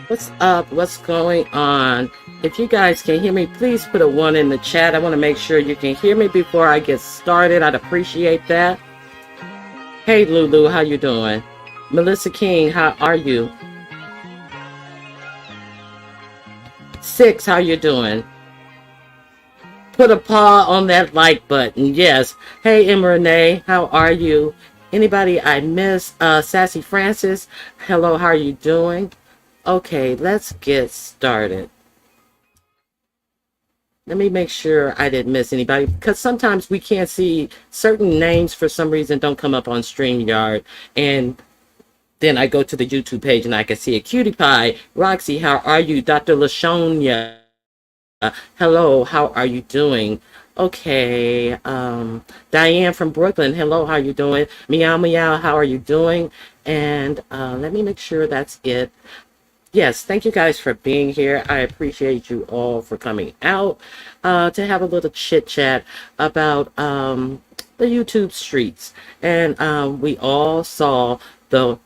What's up? What's going on? If you guys can hear me, please put a one in the chat. I want to make sure you can hear me before I get started. I'd appreciate that. Hey Lulu, how you doing? Melissa King, how are you? Six, how you doing? Put a paw on that like button. Yes. Hey Emma Renee, how are you? Anybody I miss? Sassy Francis, hello, how are you doing? Okay, let's get started. Let me make sure I didn't miss anybody, because sometimes we can't see certain names for some reason don't come up on StreamYard. And then I go to the YouTube page and I can see a Cutie Pie. Roxy, how are you? Dr. LaShonia, hello, how are you doing? Okay, Diane from Brooklyn, hello, how are you doing? Meow Meow, how are you doing? And let me make sure that's it. Yes, thank you guys for being here. I appreciate you all for coming out to have a little chit chat about the YouTube streets. And we all saw the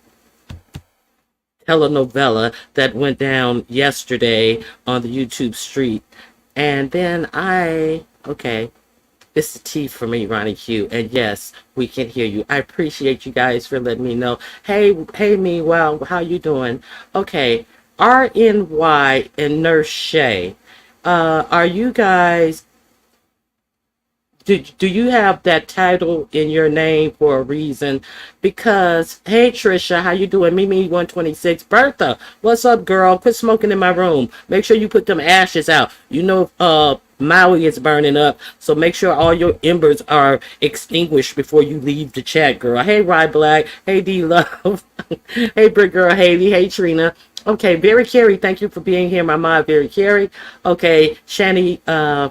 telenovela that went down yesterday on the YouTube street. And then okay, it's the T for me, Ronnie Hugh. And yes, we can hear you. I appreciate you guys for letting me know. Hey, me, well, how you doing? Okay. RNY and Nurse Shay, are you guys, do you have that title in your name for a reason? Because, hey Trisha, how you doing? Mimi 126. Bertha, what's up, girl? Quit smoking in my room. Make sure you put them ashes out. You know, Maui is burning up, so make sure all your embers are extinguished before you leave the chat, girl. Hey, Rye Black. Hey, D Love. Hey, Brick Girl Haley. Hey, Trina. Okay, Very Carey, thank you for being here, my mom, Very Carey. Okay, Shani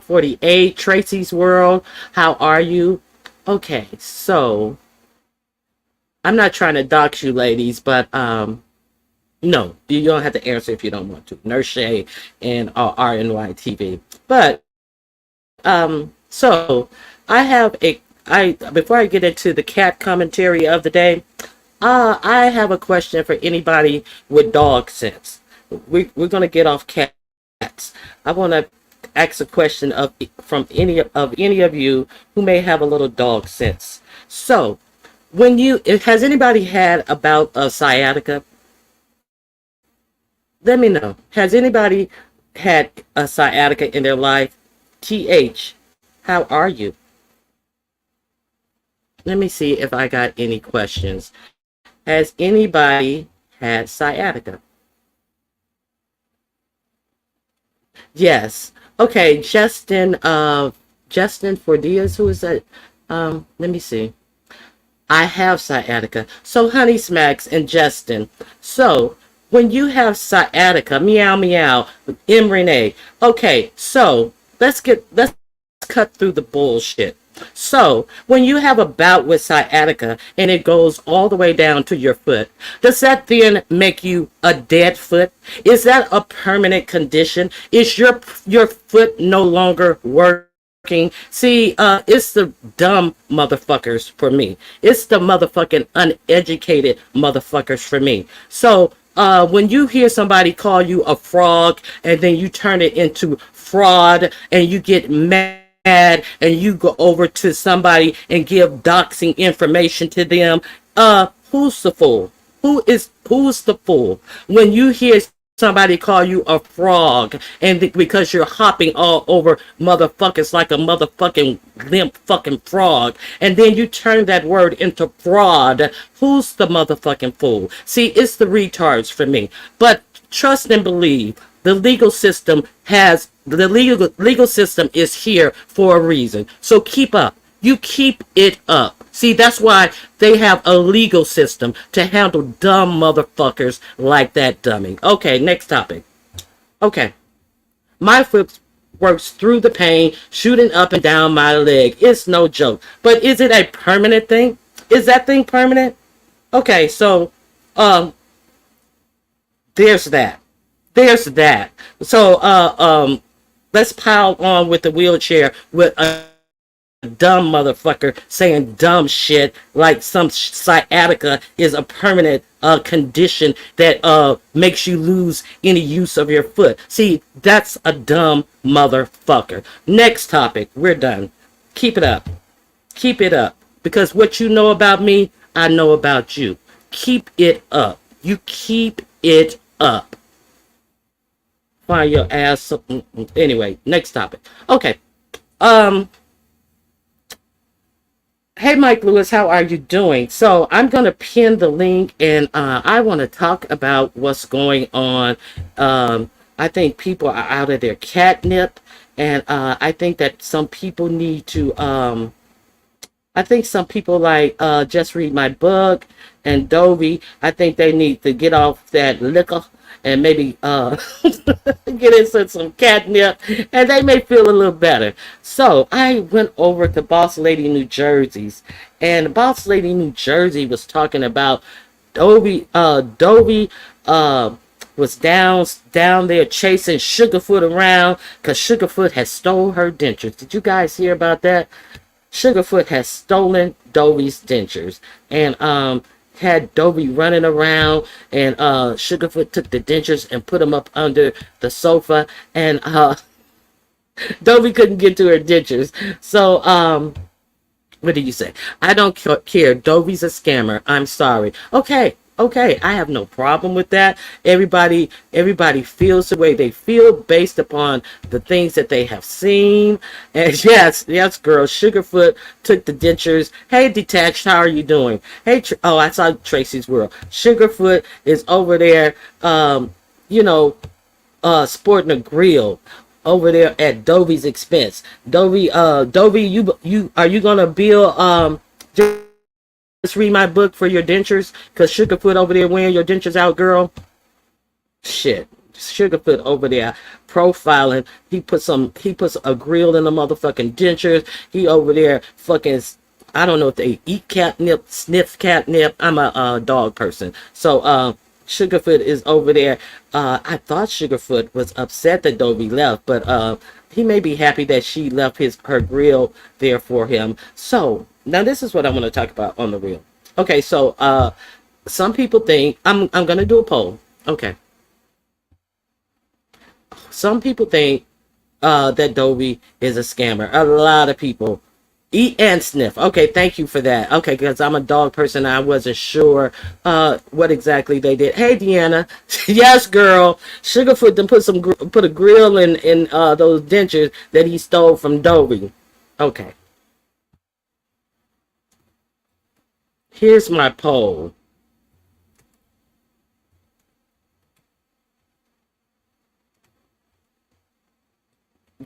48, Tracy's World, how are you? Okay, so I'm not trying to dox you ladies, but no, you don't have to answer if you don't want to. Nurse Shay and RNY TV. But so I have before I get into the cat commentary of the day, I have a question for anybody with dog sense. We're gonna get off cats. I want to ask a question from any of you who may have a little dog sense. So, has anybody had a bout of sciatica? Let me know. Has anybody had a sciatica in their life? TH, how are you? Let me see if I got any questions. Has anybody had sciatica? Yes. Okay, Justin Fordias, who is that? Let me see. I have sciatica. So Honey Smacks and Justin. So when you have sciatica, meow meow, M Renee. Okay, so let's cut through the bullshit. So when you have a bout with sciatica and it goes all the way down to your foot, does that then make you a dead foot? Is that a permanent condition? Is your foot no longer working? See, it's the dumb motherfuckers for me. It's the motherfucking uneducated motherfuckers for me. So, when you hear somebody call you a frog and then you turn it into fraud and you get mad and you go over to somebody and give doxing information to them, who's the fool? Who's the fool? When you hear somebody call you a frog and because you're hopping all over motherfuckers like a motherfucking limp fucking frog, and then you turn that word into fraud, who's the motherfucking fool? See, it's the retards for me. But trust and believe, the legal system is here for a reason. So keep up. You keep it up. See, that's why they have a legal system to handle dumb motherfuckers like that dummy. Okay, next topic. Okay. My foot works through the pain, shooting up and down my leg. It's no joke. But is it a permanent thing? Is that thing permanent? Okay, so um there's that. There's that. So let's pile on with the wheelchair with a dumb motherfucker saying dumb shit like some sciatica is a permanent condition that makes you lose any use of your foot. See, that's a dumb motherfucker. Next topic. We're done. Keep it up. Keep it up. Because what you know about me, I know about you. Keep it up. You keep it up. Find your ass. Anyway, next topic. Okay. Um, Hey, Mike Lewis, how are you doing? So I'm going to pin the link and I want to talk about what's going on. I think people are out of their catnip, and I think that some people need to I think some people like Just Read My Book and Dovey, I think they need to get off that liquor and maybe get into some catnip, and they may feel a little better. So I went over to Boss Lady New Jersey's, and Boss Lady New Jersey was talking about Dovey was down there chasing Sugarfoot around because Sugarfoot had stole her dentures. Did you guys hear about that? Sugarfoot has stolen Dovey's dentures and had Dovey running around, and Sugarfoot took the dentures and put them up under the sofa, and Dovey couldn't get to her dentures. So what do you say? I don't care. Dovey's a scammer. I'm sorry. Okay. Okay, I have no problem with that. Everybody feels the way they feel based upon the things that they have seen. And yes, girl, Sugarfoot took the dentures. Hey, Detached, how are you doing? Hey, oh, I saw Tracy's World. Sugarfoot is over there, you know, sporting a grill over there at Dovey's expense. Dovey, you are you gonna bill just read my book for your dentures? Cause Sugarfoot over there wearing your dentures out, girl. Shit. Sugarfoot over there profiling. He puts a grill in the motherfucking dentures. He over there fucking, I don't know if they eat catnip, sniff catnip. I'm a dog person. So Sugarfoot is over there. I thought Sugarfoot was upset that Dovey left, but he may be happy that she left her grill there for him. So now this is what I want to talk about on the reel. Okay, so some people think I'm gonna do a poll. Okay. Some people think that Dovey is a scammer. A lot of people. Eat and sniff. Okay, thank you for that. Okay, because I'm a dog person, I wasn't sure what exactly they did. Hey, Deanna. Yes, girl. Sugarfoot then put a grill in those dentures that he stole from Dovey. Okay. Here's my poll.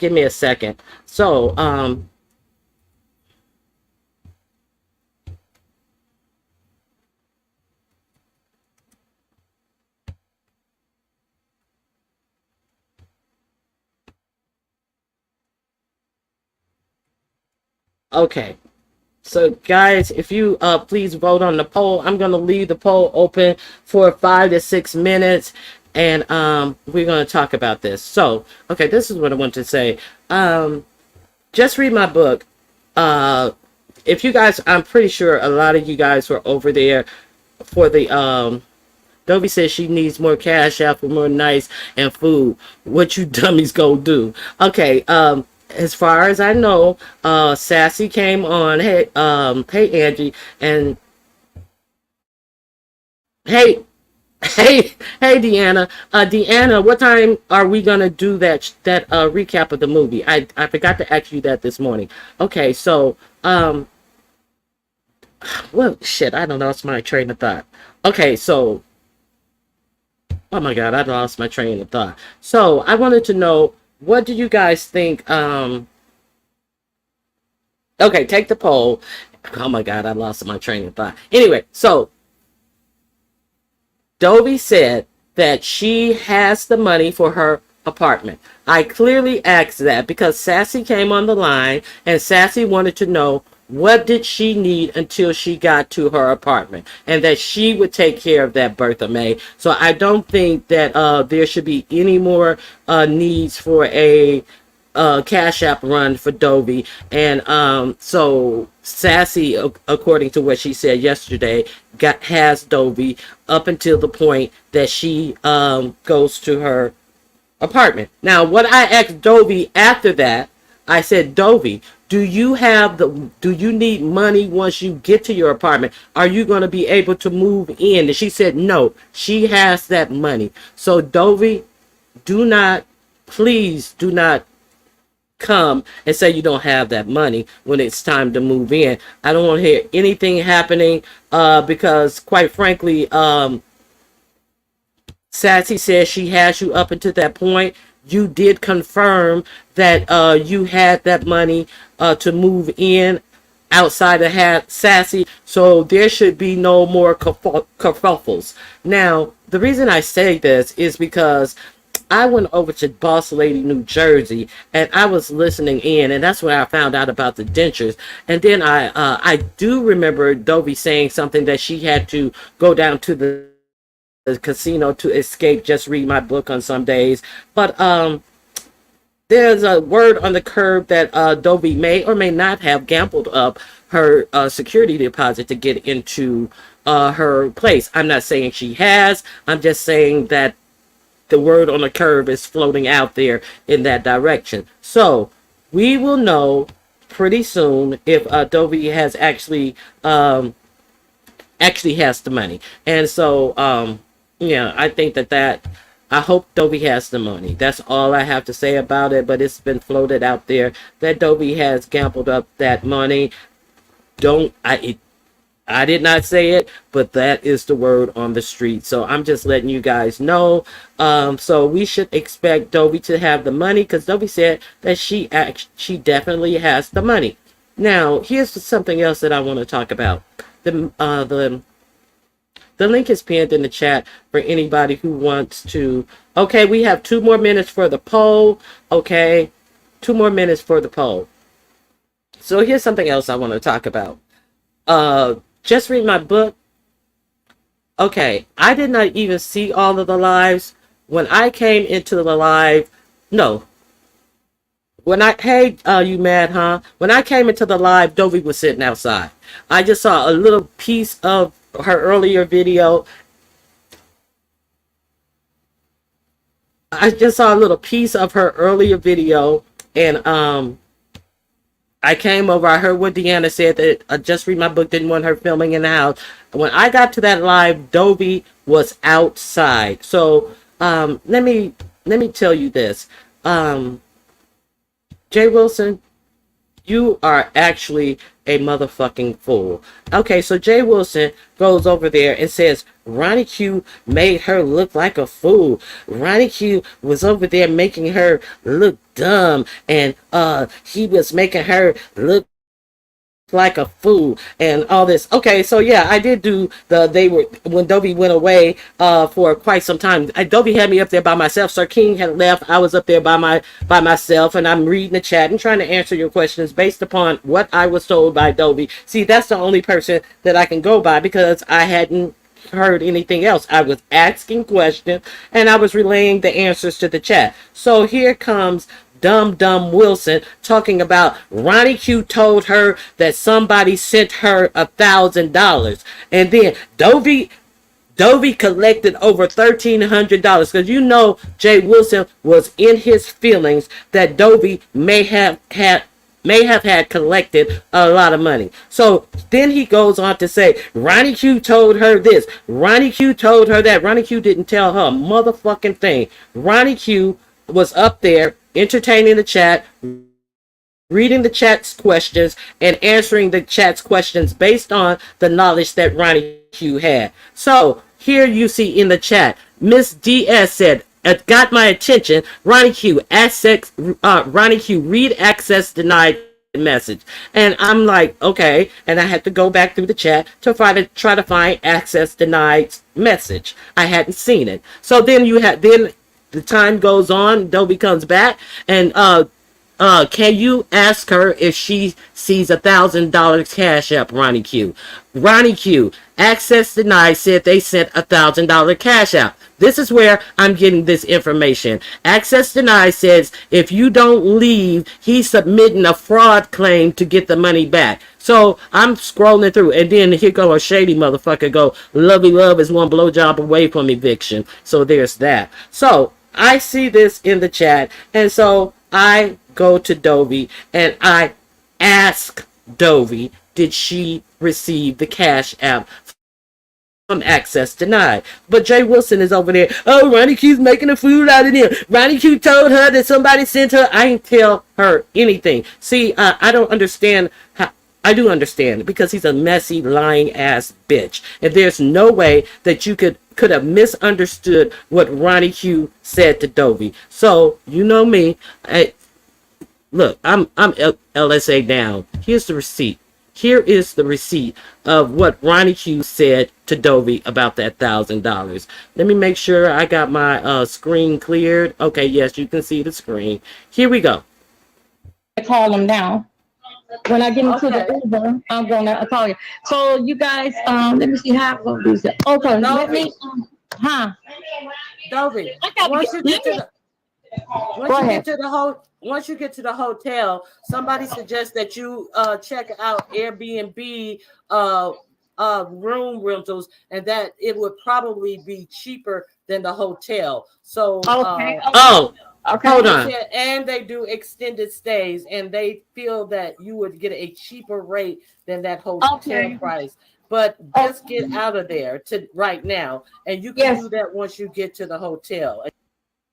give me a second. So, okay. So guys, if you please vote on the poll. I'm gonna leave the poll open for 5 to 6 minutes, and we're gonna talk about this. So, okay, this is what I want to say. Just read my book. Uh, if you guys, I'm pretty sure a lot of you guys were over there for the Dovey says she needs more cash out for more nights and food. What you dummies go do? Okay, as far as I know, Sassy came on. Hey, hey Angie, and hey, hey Deanna. Deanna, what time are we gonna do that recap of the movie? I forgot to ask you that this morning. Okay, so well, shit, I don't know. It's my train of thought. Okay, so oh my god, I lost my train of thought. So I wanted to know, what do you guys think? Okay, take the poll. Oh my god, I lost my train of thought. Anyway, so Dovey said that she has the money for her apartment. I clearly asked that because Sassy came on the line and Sassy wanted to know what did she need until she got to her apartment, and that she would take care of that, Bertha May. So I don't think that there should be any more needs for a Cash App run for Dovey. And so Sassy, according to what she said yesterday, has Dovey up until the point that she goes to her apartment. Now, what I asked Dovey after that, I said, Dovey, do you need money once you get to your apartment? Are you going to be able to move in? And she said, no, she has that money. So Dovey, do not, please do not come and say you don't have that money when it's time to move in. I don't want to hear anything happening because quite frankly, Sassy says she has you up until that point. You did confirm that you had that money to move in outside of Sassy, so there should be no more kerfuffles. Now, the reason I say this is because I went over to Boss Lady, New Jersey, and I was listening in, and that's where I found out about the dentures. And then I do remember Dovey saying something that she had to go down to the casino to escape. Just read my book on some days, but there's a word on the curb that Dovey may or may not have gambled up her security deposit to get into her place. I'm not saying she has. I'm just saying that the word on the curb is floating out there in that direction. So we will know pretty soon if Dovey has actually has the money. And so yeah, I think that I hope Dovey has the money. That's all I have to say about it. But it's been floated out there that Dovey has gambled up that money. I did not say it, but that is the word on the street. So I'm just letting you guys know. So we should expect Dovey to have the money because Dovey said that she definitely has the money. Now, here's something else that I want to talk about. The link is pinned in the chat for anybody who wants to. Okay, we have 2 more minutes for the poll. Okay, 2 more minutes for the poll. So here's something else I want to talk about. Just read my book. Okay, I did not even see all of the lives. When I came into the live, no. Hey, you mad, huh? When I came into the live, Dovey was sitting outside. I just saw a little piece of her earlier video. I just saw a little piece of her earlier video, and I came over, I heard what Deanna said, that Just Read My Book didn't want her filming in the house. When I got to that live, Dovey was outside. So let me tell you this. Jay Wilson, You are actually a motherfucking fool. Okay, so Jay Wilson goes over there and says Ronnie Q made her look like a fool. Ronnie Q was over there making her look dumb, and he was making her look like a fool and all this. Okay, so yeah, I did do they were when Dovey went away for quite some time. Dovey had me up there by myself. Sir King had left. I was up there by myself, and I'm reading the chat and trying to answer your questions based upon what I was told by Dovey. See, that's the only person that I can go by because I hadn't heard anything else. I was asking questions and I was relaying the answers to the chat. So here comes Dumb Wilson talking about Ronnie Q told her that somebody sent her $1,000, and then Dovey collected over $1,300 because you know Jay Wilson was in his feelings that Dovey may have had collected a lot of money. So then he goes on to say, Ronnie Q told her this. Ronnie Q told her that. Ronnie Q didn't tell her a motherfucking thing. Ronnie Q was up there entertaining the chat, reading the chat's questions, and answering the chat's questions based on the knowledge that Ronnie Q had. So here you see in the chat, Miss DS said, it got my attention. Ronnie Q, Ronnie Q, read access denied message. And I'm like, okay. And I had to go back through the chat to try to find access denied message. I hadn't seen it. So then the time goes on. Dovey comes back and can you ask her if she sees $1,000 cash app, Ronnie Q? Ronnie Q, access denied, said they sent $1,000 cash app. This is where I'm getting this information. Access denied says if you don't leave, he's submitting a fraud claim to get the money back. So I'm scrolling through, and then here go a shady motherfucker go, Lovey Love is one blowjob away from eviction. So there's that. So I see this in the chat, and so I go to Dovey and I ask Dovey, did she receive the cash app from access denied? But Jay Wilson is over there, oh, Ronnie Q's making a fool out of them. Ronnie Q told her that somebody sent her. I didn't tell her anything. See, I don't understand how. I do understand because he's a messy, lying ass bitch. And there's no way that you could have misunderstood what Ronnie Q said to Dovey. So, you know me. Look, I'm LSA down. Here's the receipt. Here is the receipt of what Ronnie Q said to Dovey about that $1,000. Let me make sure I got my screen cleared. Okay, yes, you can see the screen. Here we go. I call him now. When I get into the Uber, I'm gonna call you. So you guys, let me see how I'm gonna do that. Okay, let me, Dovey, once you get to the hotel, somebody suggests that you check out Airbnb room rentals, and that it would probably be cheaper than the hotel. So okay, hold on. And they do extended stays, and they feel that you would get a cheaper rate than that hotel price. But just get out of there right now, and you can do that once you get to the hotel.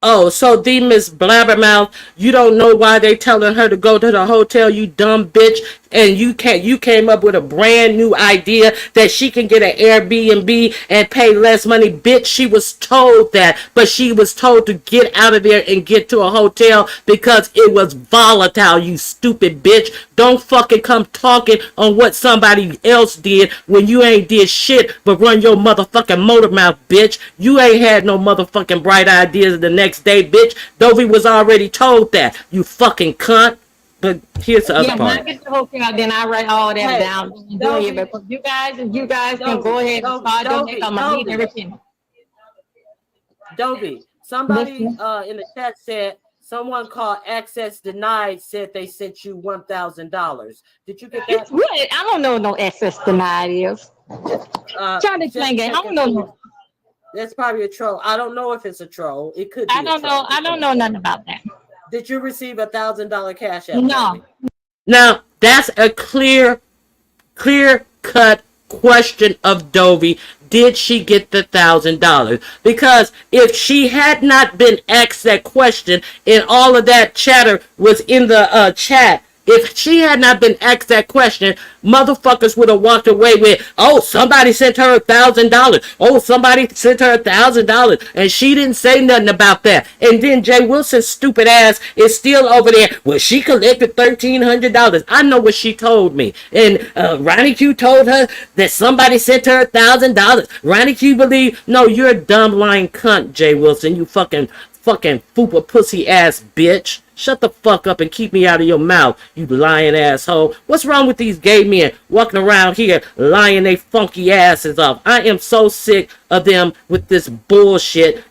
Oh, so the Miss Blabbermouth, you don't know why they telling her to go to the hotel, you dumb bitch, and you came up with a brand new idea that she can get an Airbnb and pay less money. Bitch, she was told that, but she was told to get out of there and get to a hotel because it was volatile, you stupid bitch. Don't fucking come talking on what somebody else did when you ain't did shit but run your motherfucking motor mouth, bitch. You ain't had no motherfucking bright ideas the next day, bitch. Dovey was already told that, you fucking cunt. But here's the other part. When I get to the hotel, then I write all that down. But you guys can go ahead and start doing everything. Dovey, somebody in the chat said someone called Access Denied said they sent you $1,000. Did you get that? It's what? I don't know no Access Denied is. Trying to explain it. I don't know. That's probably a troll. I don't know if it's a troll. It could be. I don't know. I don't know nothing about that. Did you receive $1,000 cash app? No. Now that's a clear cut question of Dovey. Did she get the $1,000? Because if she had not been asked that question and all of that chatter was in the chat, If she had not been asked that question, motherfuckers would have walked away with, oh, somebody sent her $1,000. Oh, somebody sent her $1,000. And she didn't say nothing about that. And then Jay Wilson's stupid ass is still over there. Well, she collected $1,300. I know what she told me. And Ronnie Q told her that somebody sent her $1,000. Ronnie Q believed, no, you're a dumb lying cunt, Jay Wilson. You fucking fupa pussy ass bitch. Shut the fuck up and keep me out of your mouth, you lying asshole. What's wrong with these gay men walking around here lying they funky asses off? I am so sick of them with this bullshit.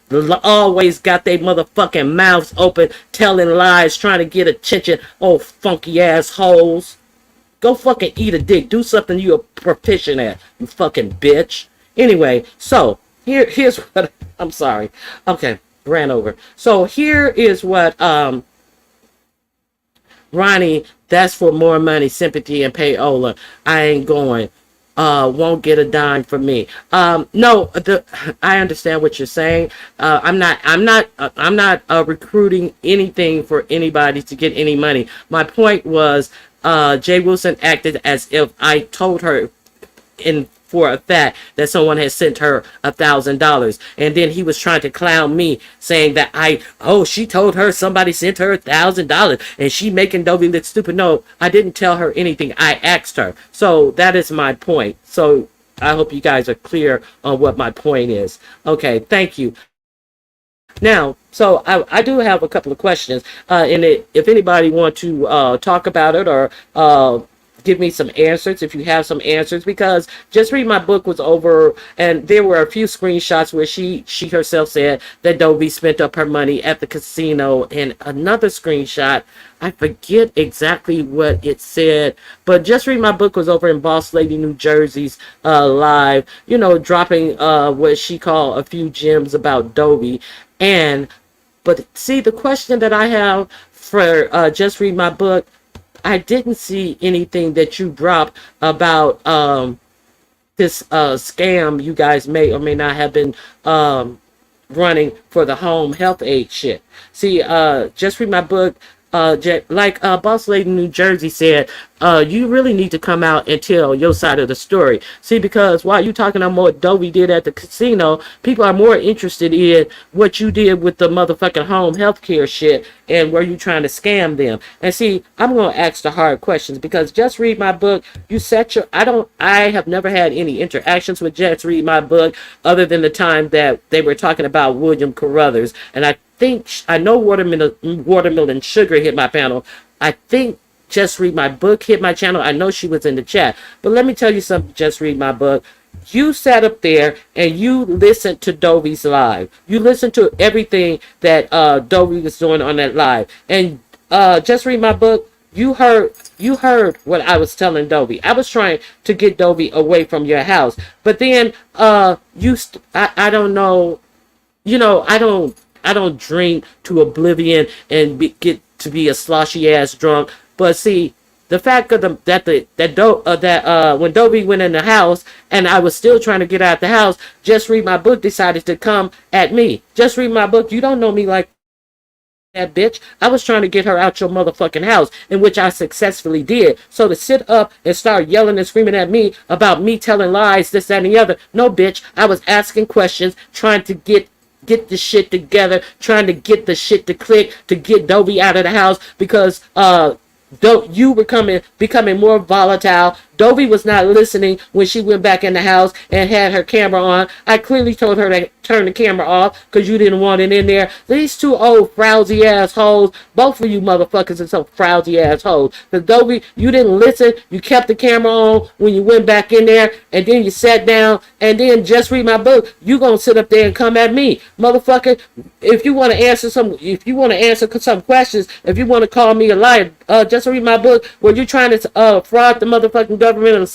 Always got their motherfucking mouths open, telling lies, trying to get attention. Oh, funky assholes. Go fucking eat a dick. Do something you're proficient at, you fucking bitch. Anyway, so here's what I'm sorry. Okay, ran over. So here is what Ronnie, that's for more money, sympathy, and payola. I ain't going. Won't get a dime from me. No, I understand what you're saying. I'm not recruiting anything for anybody to get any money. My point was, Jay Wilson acted as if I told her for a fact that someone had sent her $1,000, and then he was trying to clown me, saying that she told her somebody sent her $1,000 and she making Dovey look stupid. No, I didn't tell her anything. I asked her. So that is my point. So I hope you guys are clear on what my point is. Okay, thank you. Now, so I do have a couple of questions, and if anybody want to talk about it or give me some answers, if you have some answers, because Just Read My Book was over, and there were a few screenshots where she herself said that Dovey spent up her money at the casino, and another screenshot, I forget exactly what it said, but Just Read My Book was over in Boss Lady, New Jersey's live, dropping what she called a few gems about Dovey. But see, the question that I have for Just Read My Book, I didn't see anything that you dropped about this scam you guys may or may not have been running for the home health aid shit. See, Just Read My Book, like Boss Lady New Jersey said, you really need to come out and tell your side of the story. See, because while you talking about what Dovey did at the casino, people are more interested in what you did with the motherfucking home health care shit and were you trying to scam them. And see, I'm going to ask the hard questions, because Just Read My Book, I have never had any interactions with Just Read My Book other than the time that they were talking about William Carruthers. And I know Watermelon Sugar hit my panel. I think Just Read My Book hit my channel. I know she was in the chat. But let me tell you something, Just Read My Book. You sat up there and you listened to Dovey's live. You listened to everything that Dovey was doing on that live. And Just Read My Book, you heard what I was telling Dovey. I was trying to get Dovey away from your house. But then I don't know, I don't drink to oblivion and get to be a sloshy ass drunk. But see, the fact of when Dovey went in the house and I was still trying to get out the house, Just Read My Book decided to come at me. Just Read My Book, you don't know me like that, bitch. I was trying to get her out your motherfucking house, in which I successfully did. So to sit up and start yelling and screaming at me about me telling lies, this, that, and the other. No, bitch. I was asking questions, trying to get the shit together, trying to get the shit to click to get Dovey out of the house, because you were becoming more volatile. Dovey was not listening when she went back in the house and had her camera on. I clearly told her to turn the camera off because you didn't want it in there. These two old frowsy assholes, both of you motherfuckers are some frowsy assholes. Because Dovey, you didn't listen. You kept the camera on when you went back in there, and then you sat down, and then Just Read My Book. You gonna sit up there and come at me, motherfucker. If you want to answer some questions, if you want to call me a liar, Just Read My Book. Were you trying to fraud the motherfucking government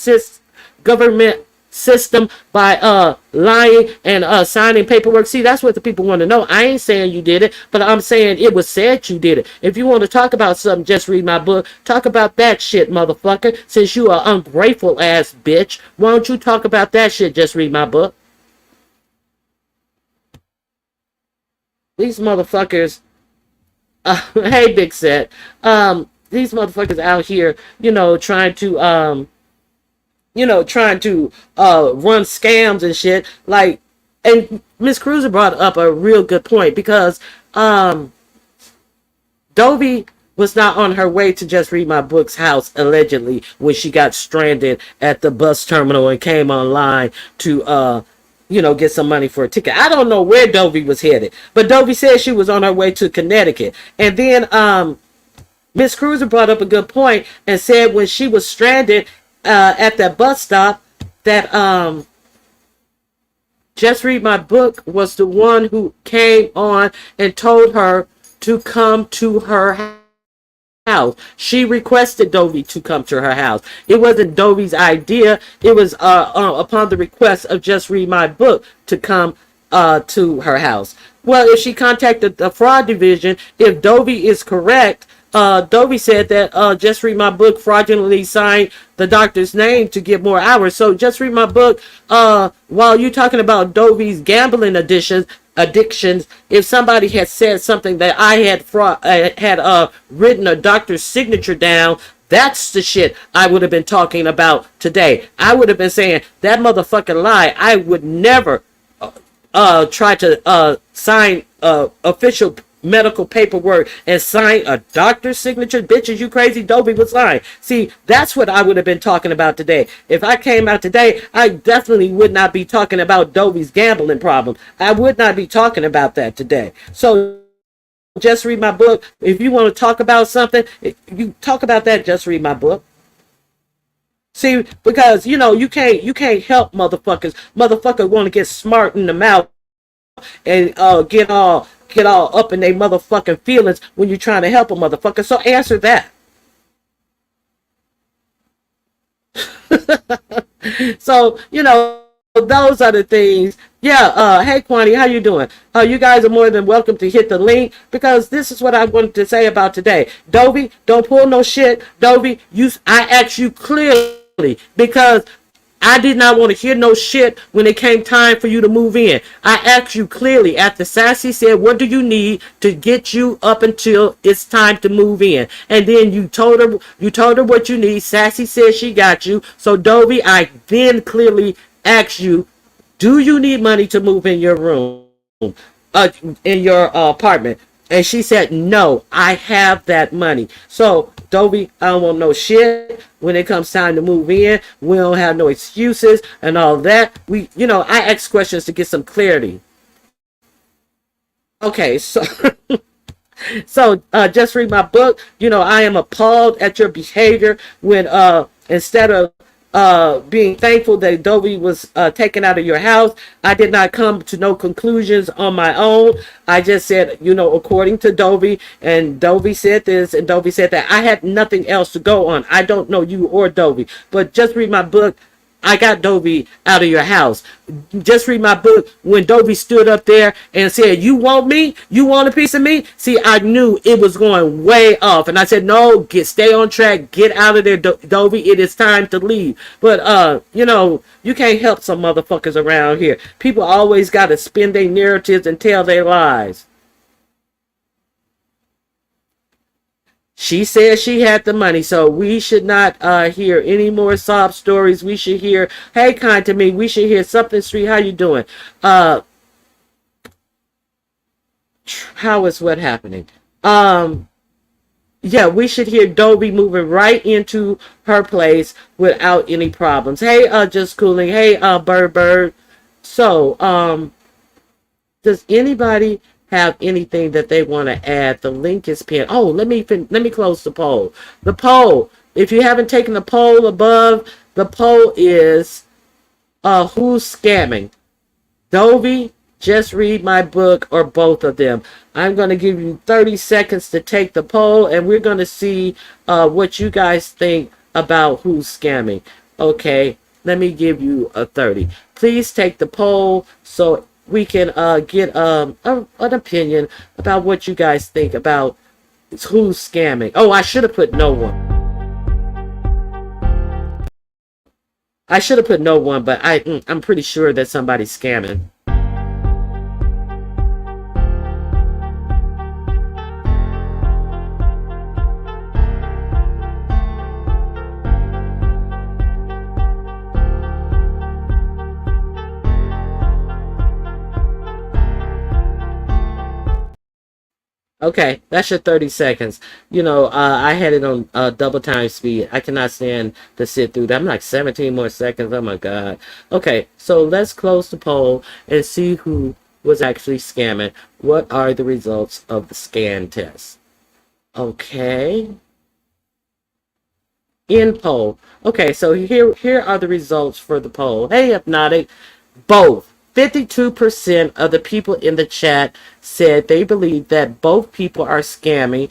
system by lying and signing paperwork? See, that's what the people want to know. I ain't saying you did it, but I'm saying it was said you did it. If you want to talk about something, Just Read My Book. Talk about that shit, motherfucker. Since you are ungrateful ass bitch, why don't you talk about that shit? Just Read My Book. These motherfuckers. Hey, Big Set. these motherfuckers out here, trying to run scams and shit. Like, and Miss Cruiser brought up a real good point because Dovey was not on her way to Just Read My Book's house, allegedly, when she got stranded at the bus terminal and came online to, get some money for a ticket. I don't know where Dovey was headed, but Dovey said she was on her way to Connecticut. And then Miss Cruiser brought up a good point and said when she was stranded at that bus stop that Just Read My Book was the one who came on and told her to come to her house. She requested Dovey to come to her house. It wasn't Dovey's idea. It was upon the request of Just Read My Book to come to her house. Well, if she contacted the fraud division, if Dovey is correct, Dovey said that Just Read My Book fraudulently signed the doctor's name to get more hours. So Just Read My Book, while you're talking about Dovey's gambling addictions, if somebody had said something that I had written a doctor's signature down, that's the shit I would have been talking about today. I would have been saying that motherfucking lie. I would never try to sign official medical paperwork and sign a doctor's signature. Bitches, you crazy? Dovey was lying. See, that's what I would have been talking about today. If I came out today, I definitely would not be talking about Dovey's gambling problem. I would not be talking about that today. So Just Read My Book. If you want to talk about something, you talk about that. Just Read My Book. See, because you can't help motherfuckers. Motherfuckers want to get smart in the mouth and get all up in their motherfucking feelings when you're trying to help a motherfucker. So answer that. So, those are the things. Yeah, hey Kwani, how you doing? You guys are more than welcome to hit the link because this is what I wanted to say about today. Dovey, don't pull no shit. Dovey, I asked you clearly because I did not want to hear no shit when it came time for you to move in. I asked you clearly after Sassy said, what do you need to get you up until it's time to move in? And then you told her what you need. Sassy said she got you. So Dovey, I then clearly asked you, do you need money to move in your room, in your apartment? And she said, no, I have that money. So Dovey, I don't want no shit when it comes time to move in. We don't have no excuses and all that. I ask questions to get some clarity. Okay, so Just Read My Book. I am appalled at your behavior when instead of being thankful that Dovey was taken out of your house, I did not come to no conclusions on my own. I just said, according to Dovey, and Dovey said this, and Dovey said that. I had nothing else to go on. I don't know you or Dovey, but Just Read My Book. I got Dovey out of your house. Just Read My Book. When Dovey stood up there and said, you want me? You want a piece of me? See, I knew it was going way off. And I said, no, stay on track. Get out of there, Dovey. It is time to leave. But, you can't help some motherfuckers around here. People always got to spin their narratives and tell their lies. She said she had the money, so we should not hear any more sob stories. We should hear, hey, kind to me. We should hear something sweet. How you doing? How is what happening? Yeah, we should hear Dovey moving right into her place without any problems. Hey, Just Cooling. Hey, Bird. So, does anybody have anything that they want to add? The link is pinned. Oh, let me close the poll. The poll, if you haven't taken the poll above, the poll is who's scamming? Dovey, Just Read My Book, or both of them? I'm going to give you 30 seconds to take the poll, and we're going to see what you guys think about who's scamming. Okay, let me give you a 30. Please take the poll so we can get an opinion about what you guys think about who's scamming. Oh, I should have put no one. I should have put no one, but I'm pretty sure that somebody's scamming. Okay, that's your 30 seconds. I had it on double time speed. I cannot stand to sit through that. I'm like 17 more seconds. Oh my God. Okay, so let's close the poll and see who was actually scamming. What are the results of the scan test? Okay. In poll. Okay, so here are the results for the poll. Hey, Hypnotic. Both. 52% of the people in the chat said they believe that both people are scamming.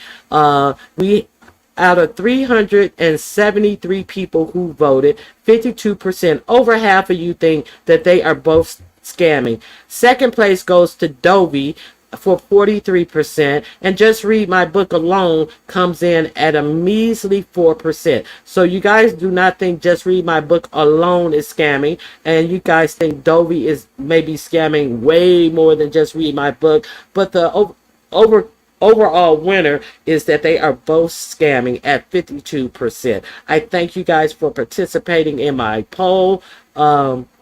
We Out of 373 people who voted, 52%, over half of you think that they are both scamming. Second place goes to Dovey for 43%, and Just Read My Book alone comes in at a measly 4%. So you guys do not think Just Read My Book alone is scamming, and you guys think Dovey is maybe scamming way more than Just Read My Book, but the overall winner is that they are both scamming at 52%. I thank you guys for participating in my poll.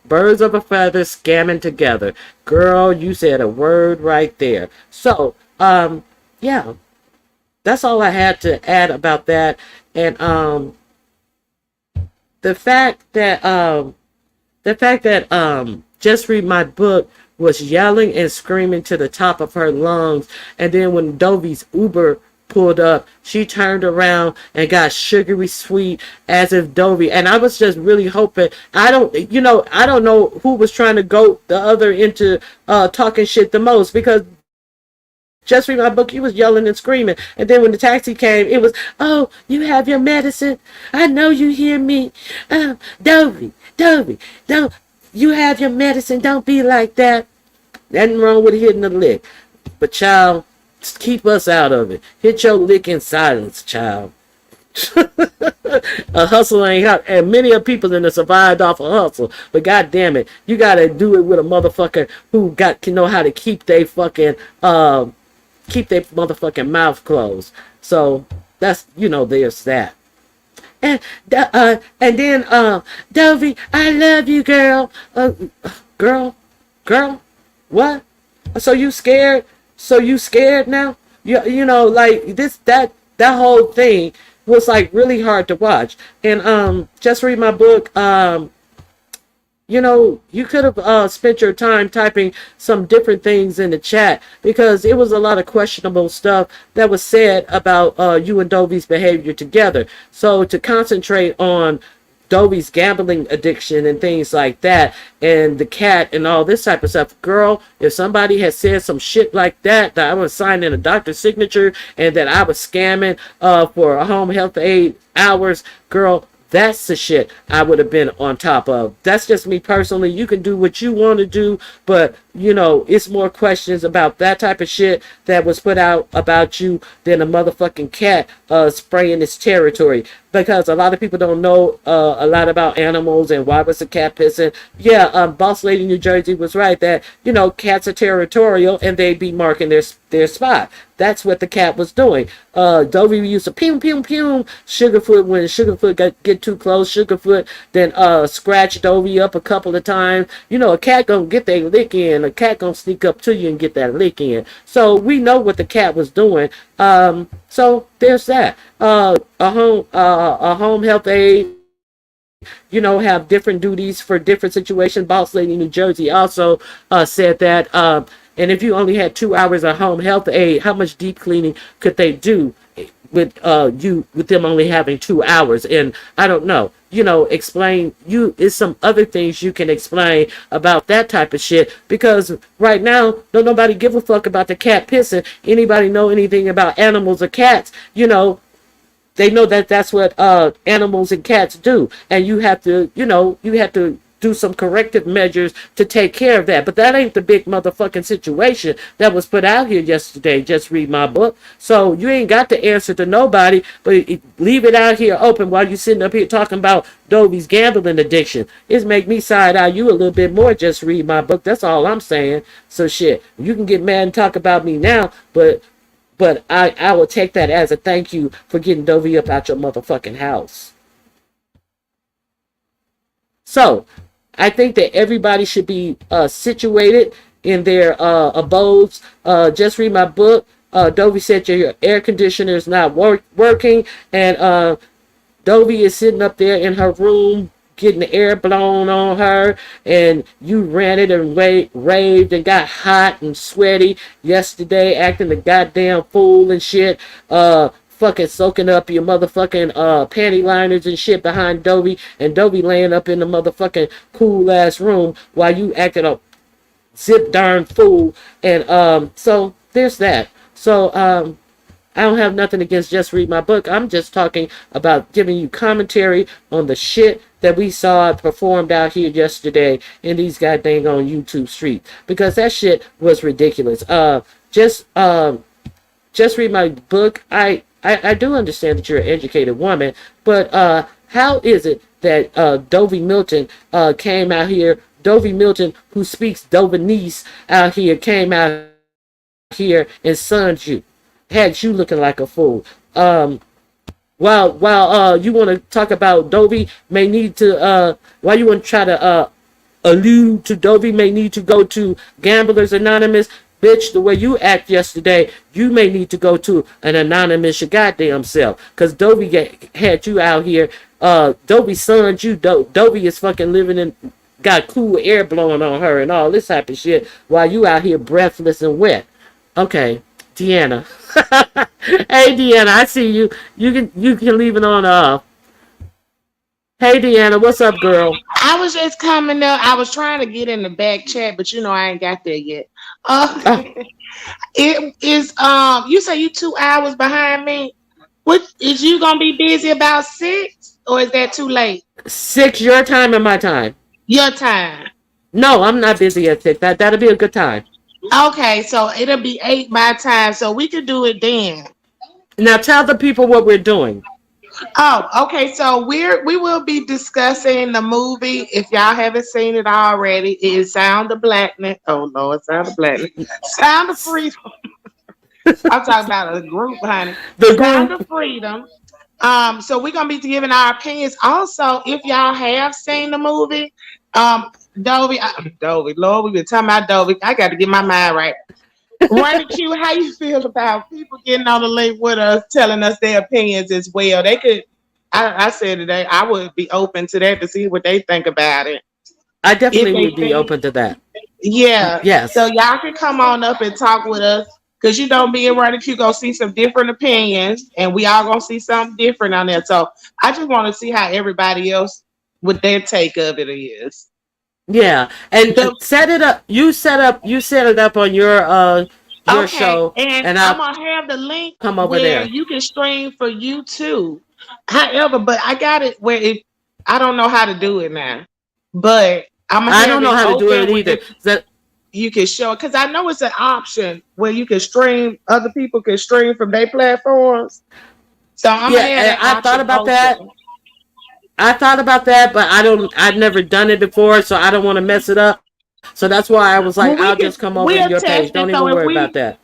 Birds of a feather scamming together. Girl, you said a word right there. So, yeah, that's all I had to add about that. And the fact that Just Read My Book was yelling and screaming to the top of her lungs, and then when Dovey's Uber pulled up, she turned around and got sugary sweet as if Dovey, and I was just really hoping, I don't know who was trying to goat the other into talking shit the most, because Just Read My Book, he was yelling and screaming, and then when the taxi came, it was, oh, you have your medicine, I know you hear me, Dovey, don't, you have your medicine, don't be like that. Nothing wrong with hitting a lick, but child, just keep us out of it. Hit your lick in silence, child. A hustle ain't hot, and many of people in the survived off a hustle. But god damn it, you gotta do it with a motherfucker who can know how to keep their motherfucking mouth closed. So that's there's that. And then Dovey, I love you, girl. Girl, what? So you scared? So you scared now? Like that whole thing was like really hard to watch. And Just Read My Book, you could have spent your time typing some different things in the chat, because it was a lot of questionable stuff that was said about you and Dovey's behavior together. So to concentrate on Dovey's gambling addiction and things like that, and the cat and all this type of stuff. Girl, if somebody had said some shit like that I was signing a doctor's signature and that I was scamming for a home health aid hours, girl, that's the shit I would have been on top of. That's just me personally. You can do what you want to do, but it's more questions about that type of shit that was put out about you than a motherfucking cat spraying its territory. Because a lot of people don't know a lot about animals and why was the cat pissing. Yeah, Boss Lady New Jersey was right that, cats are territorial and they be marking their spot. That's what the cat was doing. Dovey used to pew, pew, pew. Sugarfoot, when Sugarfoot get too close, Sugarfoot then scratch Dovey up a couple of times. A cat gonna get their lick in. A cat gonna sneak up to you and get that lick in. So we know what the cat was doing. So there's that. A home health aide, have different duties for different situations. Boss Lady New Jersey also said that. And if you only had 2 hours of home health aid, how much deep cleaning could they do with them only having 2 hours? And I don't know. Explain. Is some other things you can explain about that type of shit, because right now don't nobody give a fuck about the cat pissing. Anybody know anything about animals or cats? They know that that's what animals and cats do, and you have to do some corrective measures to take care of that. But that ain't the big motherfucking situation that was put out here yesterday. Just Read My Book. So you ain't got the answer to nobody, but leave it out here open while you sitting up here talking about Dovey's gambling addiction. It's make me side eye you a little bit more. Just Read My Book. That's all I'm saying. So shit, you can get mad and talk about me now, but I will take that as a thank you for getting Dovey up out your motherfucking house. So I think that everybody should be situated in their abodes. Just Read My Book. Dovey said your air conditioner is not working, and Dovey is sitting up there in her room getting the air blown on her, and you ranted and raved and got hot and sweaty yesterday, acting the goddamn fool and shit. Fucking soaking up your motherfucking panty liners and shit behind Dovey, and Dovey laying up in the motherfucking cool ass room while you acting a zip darn fool. And so there's that. So I don't have nothing against Just Read My Book. I'm just talking about giving you commentary on the shit that we saw performed out here yesterday in these goddamn on YouTube streets, because that shit was ridiculous. Just Read My Book. I do understand that you're an educated woman, but how is it that Dovey Milton came out here? Dovey Milton, who speaks Dovenese out here, came out here and sunned you, had you looking like a fool. While you want to talk about Dovey may need to, while you want to try to allude to Dovey may need to go to Gamblers Anonymous, bitch, the way you act yesterday, you may need to go to an anonymous your goddamn self, because Dovey had you out here. Dovey sunned you. Dovey is fucking living in, got cool air blowing on her and all this type of shit, while you out here breathless and wet. Okay, Deanna. Hey, Deanna, I see you. You can leave it on off. Hey, Deanna, what's up, girl? I was just coming up. I was trying to get in the back chat, but I ain't got there yet. Oh, It is you say you 2 hours behind me. What is you gonna be busy about 6, or is that too late? 6 your time and my time. Your time. No, I'm not busy at 6. That'll be a good time. Okay, so it'll be 8 my time, so we could do it then. Now tell the people what we're doing. Oh, okay. So we will be discussing the movie. If y'all haven't seen it already, it is Sound of Blackness. Oh Lord, Sound of Blackness. Sound of Freedom. I'm talking about a group, honey. The Sound group. of Freedom. So we're gonna be giving our opinions. Also, if y'all have seen the movie, Dovey, Lord, we've been talking about Dovey. I got to get my mind right. Ronnie Q, how you feel about people getting on the link with us, telling us their opinions as well? They could. I said today I would be open to that to see what they think about it. I definitely If they would be think- open to that. Yeah. Yes. So y'all can come on up and talk with us, because me and Ronnie Q gonna see some different opinions, and we all gonna see something different on there. So I just want to see how everybody else, what their take of it is. Yeah, and So- set it up. You set it up on your Okay, show, and and I'm I'll gonna have the link come over where there. you can stream for YouTube. However, but I got it where I don't know how to do it now, but I don't know how to do it either. That You can show it, because I know it's an option where you can stream. Other people can stream from their platforms. So I'm Yeah, and I thought about that. I thought about that, but I've never done it before, so I don't want to mess it up. So that's why I was like, Well, I'll just come over to your page. Don't even worry about that.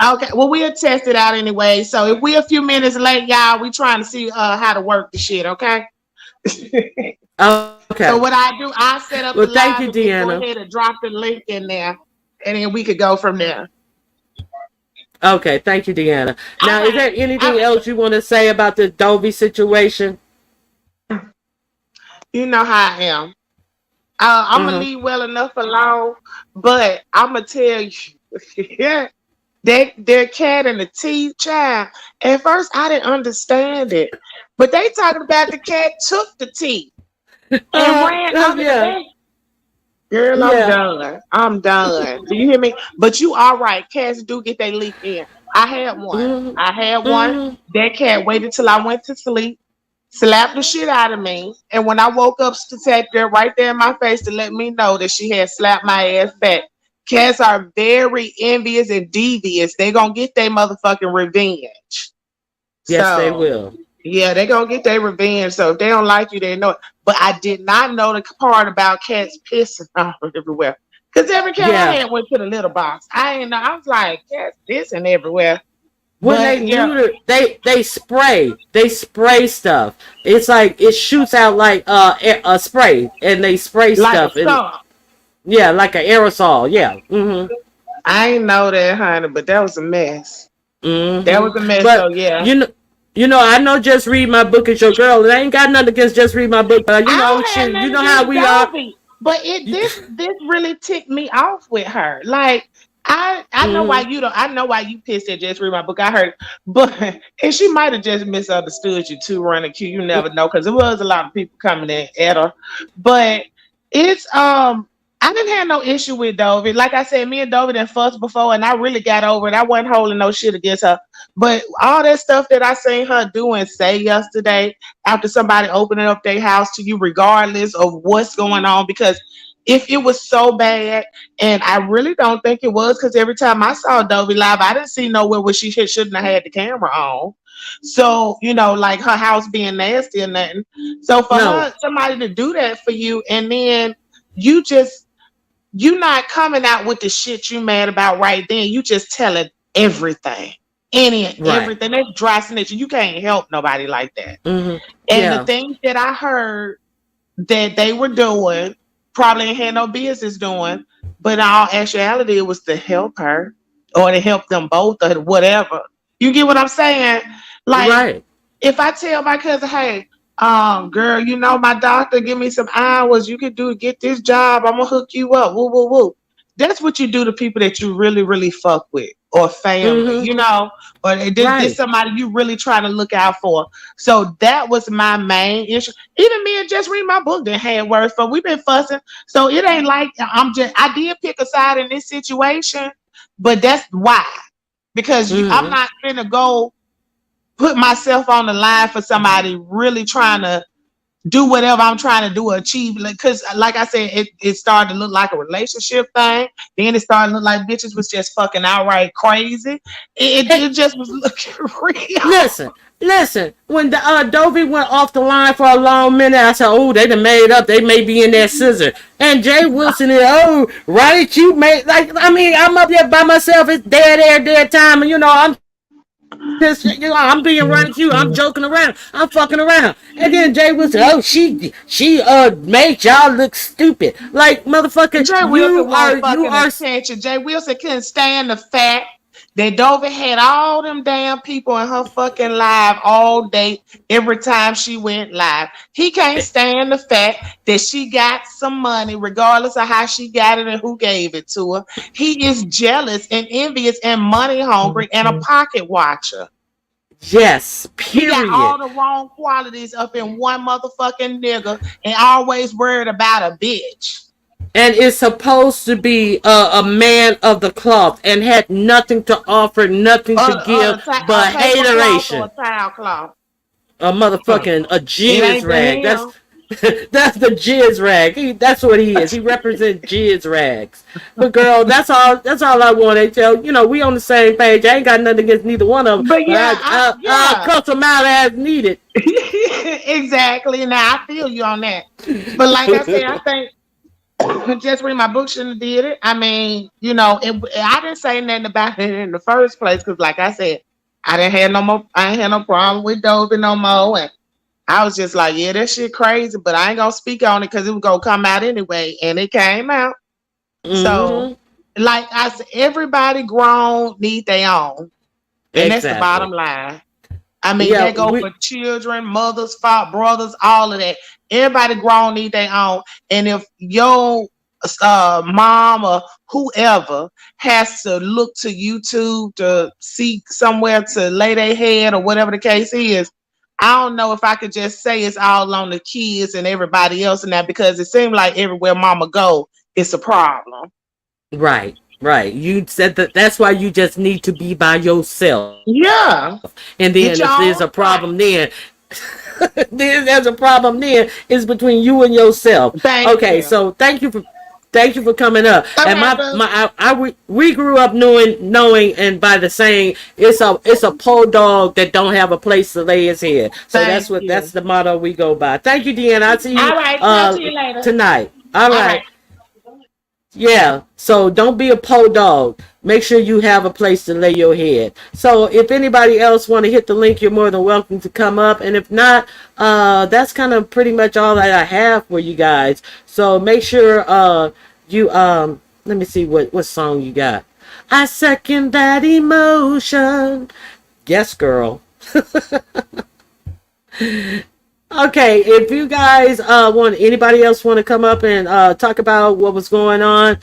Okay, well, we'll test it out anyway. So if we're a few minutes late, y'all, we trying to see how to work the shit, okay? Okay. So what I do, I set up Well, the thank live you, and we Deanna. go ahead and drop the link in there, and then we could go from there. Okay, thank you, Deanna. Now, is there anything Okay. else you want to say about the Dovey situation? You know how I am. I'm gonna Mhm. leave well enough alone, but I'm gonna tell you, yeah, that cat and the teeth, child. At first, I didn't understand it, but they talking about the cat took the teeth and ran under the bed. Girl, I'm Yeah. done. I'm done. Do you hear me? But you all right. Cats do get their leak in. I had one. Mhm. I had one. Mhm. That cat waited till I went to sleep, slapped the shit out of me. And when I woke up, she sat there right there in my face to let me know that she had slapped my ass back. Cats are very envious and devious. They gonna get their motherfucking revenge. Yes, they So, will. yeah, they gonna get their revenge. So if they don't like you, they know it. But I did not know the part about cats pissing all everywhere. Because every cat Yeah. I had went to the litter box. I ain't know. I was like, cats pissing everywhere. When But, they yeah. neuter, they spray stuff. It's like it shoots out like a spray, and they spray Like stuff. a And, star. yeah, like an aerosol. Yeah. I ain't know that, honey, but that was a mess. That was a mess. But So yeah. I know Just Read My Book is your girl, and I ain't got nothing against Just Read My Book, but I don't have shit, nothing how against we are. Dovey, but this really ticked me off with her. Like I know why you don't. I know why you pissed at Just Read My Book. I heard, but and she might have just misunderstood you too, running Q. You never know, because there was a lot of people coming in at her. But it's I didn't have no issue with Dovey. Like I said, me and Dovey done fussed before, and I really got over it. I wasn't holding no shit against her. But all that stuff that I seen her do and say yesterday, after somebody opening up their house to you, regardless of what's going on, because if it was so bad, and I really don't think it was, because every time I saw Dovey live, I didn't see nowhere where she shouldn't have had the camera on. So, like her house being nasty or nothing. So for her, somebody to do that for you, and then you not coming out with the shit you mad about right then. You just telling everything. Everything. That's dry snitching. You can't help nobody like that. Mm-hmm. And the things that I heard that they were doing, probably ain't had no business doing, but in all actuality, it was to help her or to help them both or whatever. You get what I'm saying? Like, if I tell my cousin, hey, girl, my doctor give me some hours, you could get this job, I'm gonna hook you up, woo, woo, woo. That's what you do to people that you really, really fuck with, or family, or this somebody you really trying to look out for. So that was my main issue. Even me and Just Read My Book didn't have words for. We've been fussing, so it ain't like I did pick a side in this situation, but that's why, because I'm not gonna go put myself on the line for somebody really trying to do whatever I'm trying to do or achieve. Because like I said, it started to look like a relationship thing. Then it started to look like bitches was just fucking outright crazy. It just was looking real. Listen. When the Dovey went off the line for a long minute, I said, "Oh, they done made up. They may be in that scissor." And Jay Wilson is, right? You made I'm up there by myself. It's dead time, and I'm I'm being running you. I'm joking around. I'm fucking around. And then Jay Wilson, she made y'all look stupid. Like, motherfucker, Jay Wilson Jay Wilson couldn't stand the fact that Dovey had all them damn people in her fucking live all day, every time she went live. He can't stand the fact that she got some money, regardless of how she got it and who gave it to her. He is jealous and envious and money hungry and a pocket watcher. Yes, period. He got all the wrong qualities up in one motherfucking nigga and always worried about a bitch. And is supposed to be a man of the cloth and had nothing to offer, nothing to give but hateration. A motherfucking a jizz rag. That's the jizz rag. That's what he is. He represents jizz rags. But girl, that's all I want to tell. We on the same page. I ain't got nothing against neither one of them. But I'll cut them out as needed. Exactly. Now I feel you on that. But like I said, I think Just Read My Book shouldn't have did it. I mean, I didn't say nothing about it in the first place because, like I said, I ain't had no problem with Dovey no more, and I was just like, yeah, that shit crazy, but I ain't gonna speak on it because it was gonna come out anyway, and it came out. So, like I said, everybody grown need their own, and that's the bottom line. I mean, they go for children, mothers, fathers, brothers, all of that. Everybody grown need their own. And if your mom or whoever has to look to YouTube to seek somewhere to lay their head or whatever the case is, I don't know if I could just say it's all on the kids and everybody else in that, because it seems like everywhere mama go, it's a problem. Right. You said that's why you just need to be by yourself. Yeah. And then if there's a problem then there's a problem then, it's between you and yourself. Thank you. So thank you for coming up. And we grew up knowing and by the saying, it's a poor dog that don't have a place to lay his head. So that's the motto we go by. Thank you, Deanna. I'll see you, talk to you later. Tonight. All right. Yeah, so don't be a poor dog. Make sure you have a place to lay your head. So if anybody else want to hit the link, you're more than welcome to come up. And if not, that's kind of pretty much all that I have for you guys. So make sure you let me see what song you got. I second that emotion. Yes, girl. Okay, if you guys want anybody else want to come up and talk about what was going on,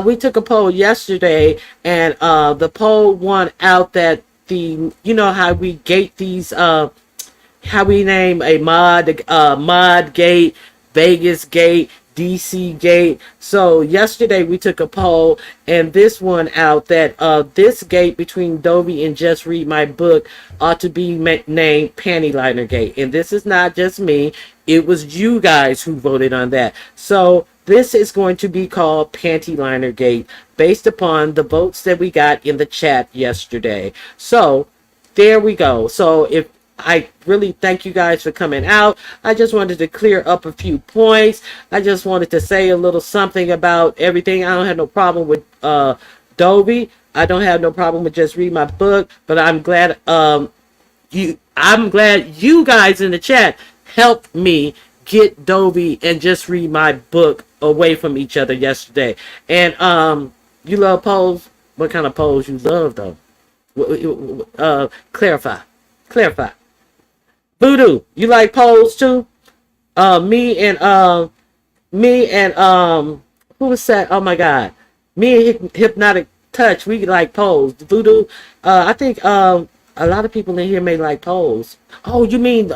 we took a poll yesterday, and the poll won out that you know how we gate these how we name a mod gate, Vegas gate, DC gate. So yesterday we took a poll, and this one out that this gate between Dovey and Just Read My Book ought to be named Panty Liner Gate. And this is not just me, it was you guys who voted on that. So this is going to be called Panty Liner Gate based upon the votes that we got in the chat yesterday. So there we go. So if I really thank you guys for coming out. I just wanted to clear up a few points. I just wanted to say a little something about everything. I don't have no problem with Dovey. I don't have no problem with Just Read My Book, but I'm glad I'm glad you guys in the chat helped me get Dovey and Just Read My Book away from each other yesterday. And you love polls? What kind of polls you love though? Clarify. Voodoo, you like polls too? Me and who was that? Oh my God, me and Hypnotic Touch, we like polls. Voodoo, I think a lot of people in here may like polls. Oh, you mean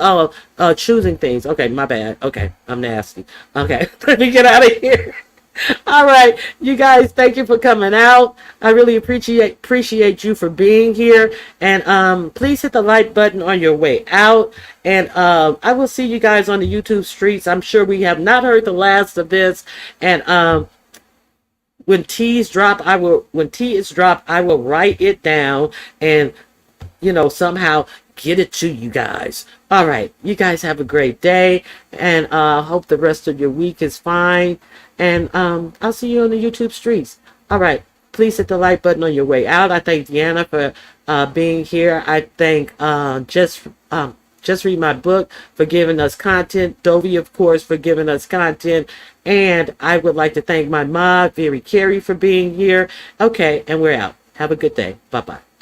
choosing things? Okay, my bad. Okay, I'm nasty. Okay, let me get out of here. All right, you guys, thank you for coming out. I really appreciate you for being here. And please hit the like button on your way out. And I will see you guys on the YouTube streets. I'm sure we have not heard the last of this. And when tea is dropped, I will write it down and somehow get it to you guys. All right, you guys have a great day, and hope the rest of your week is fine. And I'll see you on the YouTube streets. All right, please hit the like button on your way out. I thank Deanna for being here. I thank Just Read My Book for giving us content. Dovey, of course, for giving us content. And I would like to thank my mod, Very Carey, for being here. Okay, and we're out. Have a good day. Bye-bye.